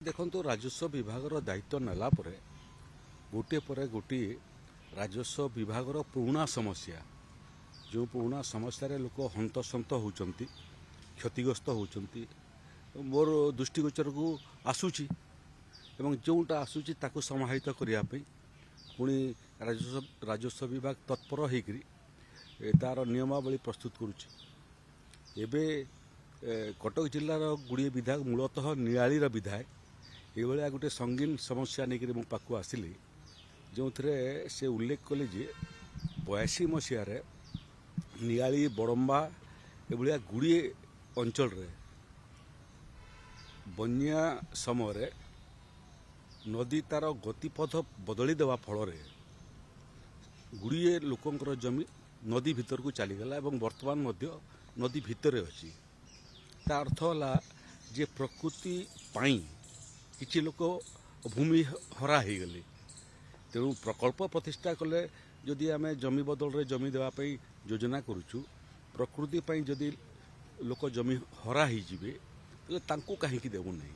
देखो राजस्व विभाग दायित्व नेला गोटे पर गोटे राजस्व विभाग पुराणा समस्या जो पुराणा समस्या लोक हंतसंत होती क्षतिग्रस्त होती मोर दृष्टिगोचर को आसूची जोटा आसूची ताकू समाहित करने पुणी राजस्व विभाग तत्पर होकर तार नियमावली प्रस्तुत करुच्ची एबे कटक जिलार गुड़िए विधायक मूलतः नियालीर विधायक ये गोटे संगीन समस्या नहीं मो पाक आसिली जो थे से उल्लेख कले जे 82 मसीह नियाली बड़म्बा ये गुड़िए अंचल बन्या समय नदी तार गतिपथ बदली देवा फल गुड़िए लोकंर जमी नदी भितर को चलीगला और वर्तमान नदी भितर अच्छी ता अर्थ है जे प्रकृति पाई किछि लोक भूमि हरा हो गले तेणु प्रकल्प प्रतिष्ठा कले जदि आम जमी बदल रे जमी देवाई योजना करुचु प्रकृति पाई जदि लोक जमी हरा हो तांको कहीं देवु नहीं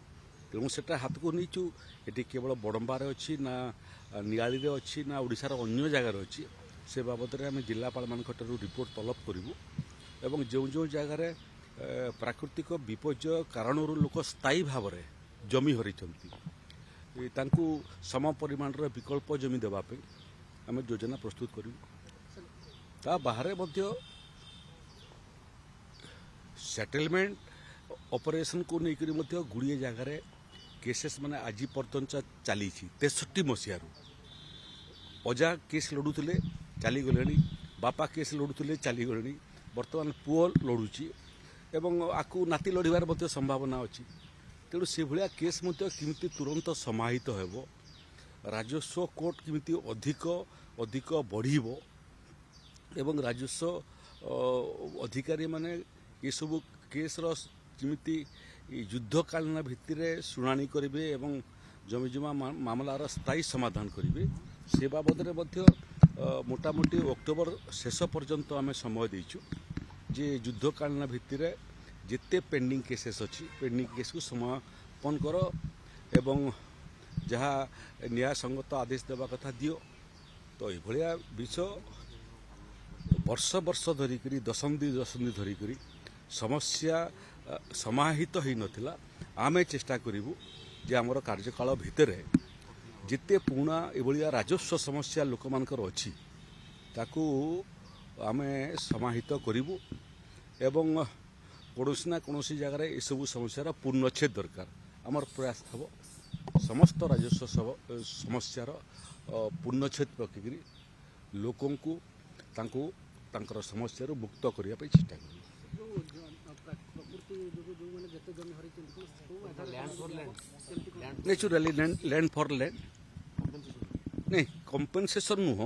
तेणु सेटा हाथ को नहींचु ये केवल बड़म्बार अच्छी ना नियाली रे अच्छी ना ओडिशार अन्य जगार अच्छी से बाबद में आम जिलापाल मान रिपोर्ट तलब करूँ एवं जो जो जगार प्राकृतिक विपर्यय कारण लोक स्थायी भाव में जमी हरी सम परिमाण विकल्प जमी देवाई आम योजना प्रस्तुत करूँ ता बाहर सेटलमेंट ऑपरेशन को लेकर गुड़िए जगार केसेस माने आज पर्यंत चली 63 मसीह अजा केस लड़ुले चलीगले बापा केस लड़ुले चलीगले बर्तमान पुओ लड़ुची एवं आकु नाती लड़ार संभावना अच्छी तेणु से भाया केस किमिति तुरंत समाहित हो राजस्व कोर्ट किमिति अधिक अधिक बढ़िबो एवं राजस्व अधिकारी माने ये सब केस किमिति युद्धकालीन भित्तिरे शुणाणी करेंगे एवं जमी जमा मामलार स्थायी समाधान करेंगे से बाबद मोटामोटी अक्टोबर शेष पर्यंत आम समय देचु जे युद्धकालीन भित्तिरे जिते पेंडिंग केसेस अच्छी पेंडिंग केस को समापन कर एवं जहाँ न्याय संगत आदेश देवा कथा दियो तो ये विषय वर्ष वर्ष धरिक दशंधि दशंधि धरिक समस्या समाहित हो नाला आम चेष्टा करूँ जे आमर कार्यकाल भितर जिते पुणा एभलिया राजस्व समस्या लोक मानकर अच्छी ताकू आम समाहित करूँ एवं कौनसी ना कौनसी जगार ये सब समस्यार पूर्णच्छेद दरकार आमर प्रयास थब समस्त राजस्व समस्यार पूर्णच्छेद पकड़ लोकं को तांकर समस्या मुक्त करने चेष्टा कर नेचुराली लैंड फॉर लैंड नहीं कंपेनसेशन नुह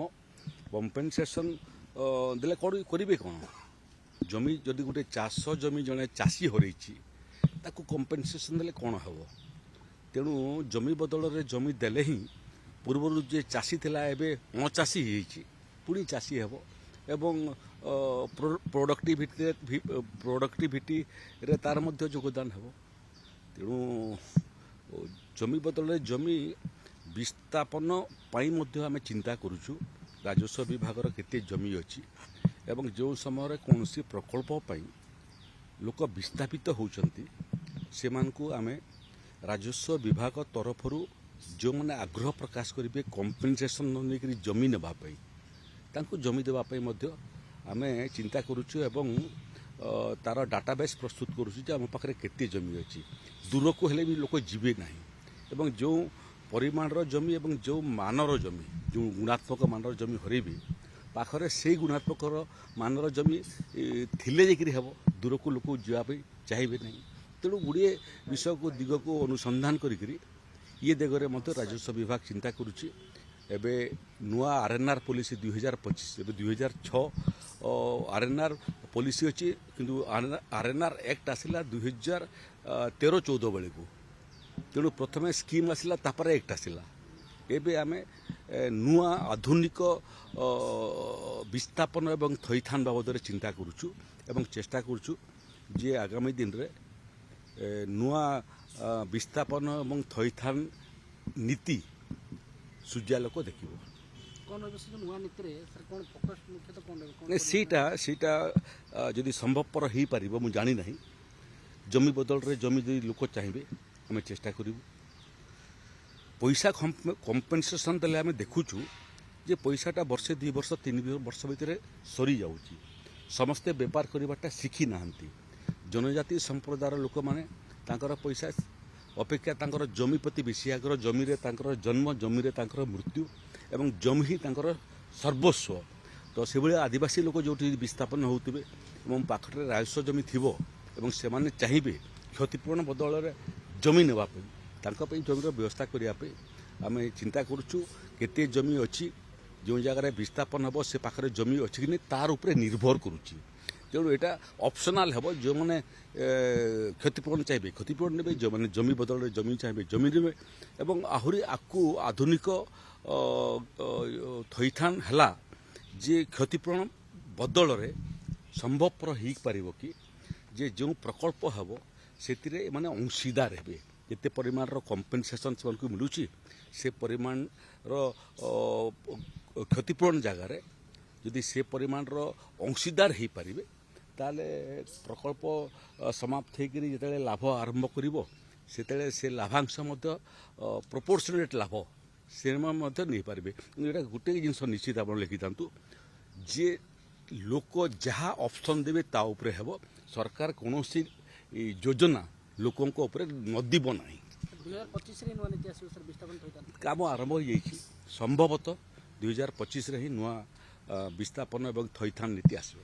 कंपेनसेशन देले करेंगे कौन जमी जदि गोटे चाष जमी जड़े चाषी हरई ताकू कंपेनसेशन देले कौन हम तेणु जमी बदल रे जमी देले ही पूर्व जे चाषी थिला एबे अचाषी होईछि पुणी चाषी हेबो एवं प्रोडक्टिविटी रे तार मध्य योगदान हेबो तेणु जमी बदल रे जमी विस्थापन पाई मध्य आमे चिंता करूछु राजस्व विभाग केते जमी अछि एवं जो समय कौन सी प्रकल्प पाई लोक विस्थापित होउछंती से मानकु आमे राजस्व विभाग तरफरु जो मैंने आग्रह प्रकाश करेंगे कंपेनसेशन नहीं जमी नापी तांको जमी देवाई आमे चिंता करुचु एवं तार डाटाबेस प्रस्तुत करुचु आम पाखे केते जमी अच्छी दूर को हेले भी लोक जीवे ना एवं जो परिमाणर जमी एवं जो मानर जमी जो गुणात्मक मानर जमी हरेबी पाखरे से गुणात्मक मानर जमी थिले जाकि हम दूर को लोक जावाई चाहिए ना तेणु गुड़िए विषय को दिग को अनुसंधान करी ये दिगरे राजस्व विभाग चिंता करुच्ची एबे नुआ आरएनआर पॉलिसी 2025 एबे 2006 आरएनआर पॉलिसी अच्छी किंतु आरएनआर एक्ट आसिला 2013-14 बेले को तेणु प्रथम स्कीम आसिला तापर एक्ट आसिला एबे आमे नुआ आधुनिक विस्थापन एवं थईथान बाबद चिंता करुचु एवं चेष्टा करुचु जे आगामी दिन रे ନୂଆ ବିସ୍ଥାପନ ଏବଂ ଥଇଥାନ ନୀତି ସୂର୍ଯ୍ୟାଲୋକ ଦେଖିବ। କଣ ରହିବ ସେ ନୂଆ ନୀତିରେ ସାର୍ କଣ ଫୋକସ୍ ମୁଖ୍ୟତଃ କଣ ରହିବ? ନାଇଁ ସେଇଟା ଯଦି ସମ୍ଭବପର ହେଇପାରିବ ମୁଁ ଜାଣି ନାହିଁ। ଜମି ବଦଳରେ ଜମି ଯଦି ଲୋକ ଚାହିଁବେ ଆମେ ଚେଷ୍ଟା କରିବୁ। ପଇସା କମ୍ପେନସେସନ୍ ଦେଲେ ଆମେ ଦେଖୁଛୁ ଯେ ପଇସାଟା ବର୍ଷେ 2 ବର୍ଷ 3 ବର୍ଷ ଭିତରେ ସରିଯାଉଛି। ସମସ୍ତେ ବେପାର କରିବାଟା ଶିଖି ନାହାନ୍ତି। ଜନଜାତି ସମ୍ପ୍ରଦାୟର ଲୋକମାନେ ତାଙ୍କର ପଇସା ଅପେକ୍ଷା ତାଙ୍କର ଜମି ପ୍ରତି ବେଶୀ ଆଗ୍ରହ। ଜମିରେ ତାଙ୍କର ଜନ୍ମ, ଜମିରେ ତାଙ୍କର ମୃତ୍ୟୁ ଏବଂ ଜମି ହିଁ ତାଙ୍କର ସର୍ବସ୍ୱ। ତ ସେଭଳିଆ ଆଦିବାସୀ ଲୋକ ଯେଉଁଠି ବିସ୍ଥାପନ ହେଉଥିବେ ଏବଂ ପାଖରେ ରାଜସ୍ୱ ଜମି ଥିବ ଏବଂ ସେମାନେ ଚାହିଁବେ କ୍ଷତିପୂରଣ ବଦଳରେ ଜମି ନେବା ପାଇଁ, ତାଙ୍କ ପାଇଁ ଜମିର ବ୍ୟବସ୍ଥା କରିବା ପାଇଁ ଆମେ ଚିନ୍ତା କରୁଛୁ। କେତେ ଜମି ଅଛି, ଯେଉଁ ଜାଗାରେ ବିସ୍ଥାପନ ହେବ ସେ ପାଖରେ ଜମି ଅଛି କି ନାହିଁ ତାର ଉପରେ ନିର୍ଭର କରୁଛି। ତେଣୁ ଏଇଟା ଅପସନାଲ୍ ହେବ। ଯେଉଁମାନେ କ୍ଷତିପୂରଣ ଚାହିଁବେ କ୍ଷତିପୂରଣ ନେବେ, ଯେଉଁମାନେ ଜମି ବଦଳରେ ଜମି ଚାହିଁବେ ଜମି ନେବେ। ଏବଂ ଆହୁରି ଆକୁ ଆଧୁନିକ ଥଇଥାନ ହେଲା ଯେ କ୍ଷତିପୂରଣ ବଦଳରେ ସମ୍ଭବପର ହେଇପାରିବ କି ଯେ ଯେଉଁ ପ୍ରକଳ୍ପ ହେବ ସେଥିରେ ଏମାନେ ଅଂଶୀଦାର ହେବେ। ଯେତେ ପରିମାଣର କମ୍ପେନସେସନ୍ ସେମାନଙ୍କୁ ମିଳୁଛି ସେ ପରିମାଣର କ୍ଷତିପୂରଣ ଜାଗାରେ ଯଦି ସେ ପରିମାଣର ଅଂଶୀଦାର ହେଇପାରିବେ ତାହେଲେ ପ୍ରକଳ୍ପ ସମାପ୍ତ ହେଇକରି ଯେତେବେଳେ ଲାଭ ଆରମ୍ଭ କରିବ ସେତେବେଳେ ସେ ଲାଭାଂଶ ମଧ୍ୟ ପ୍ରପୋର୍ସନେଟ୍ ଲାଭ ସେମାନେ ମଧ୍ୟ ନେଇପାରିବେ। କିନ୍ତୁ ଏଇଟା ଗୋଟେ ଜିନିଷ ନିଶ୍ଚିତ ଆପଣ ଲେଖିଥାନ୍ତୁ ଯେ ଲୋକ ଯାହା ଅପସନ୍ ଦେବେ ତା ଉପରେ ହେବ। ସରକାର କୌଣସି ଯୋଜନା ଲୋକଙ୍କ ଉପରେ ନଦିବ ନାହିଁ। 2025ରେ ନୂଆ ନୀତି ଆସିବ ସାର୍ ବିସ୍ଥାପନ ଥଇଥାନ କାମ ଆରମ୍ଭ ହୋଇଯାଇଛି। ସମ୍ଭବତଃ 2025ରେ ହିଁ ନୂଆ ବିସ୍ଥାପନ ଏବଂ ଥଇଥାନ ନୀତି ଆସିବ।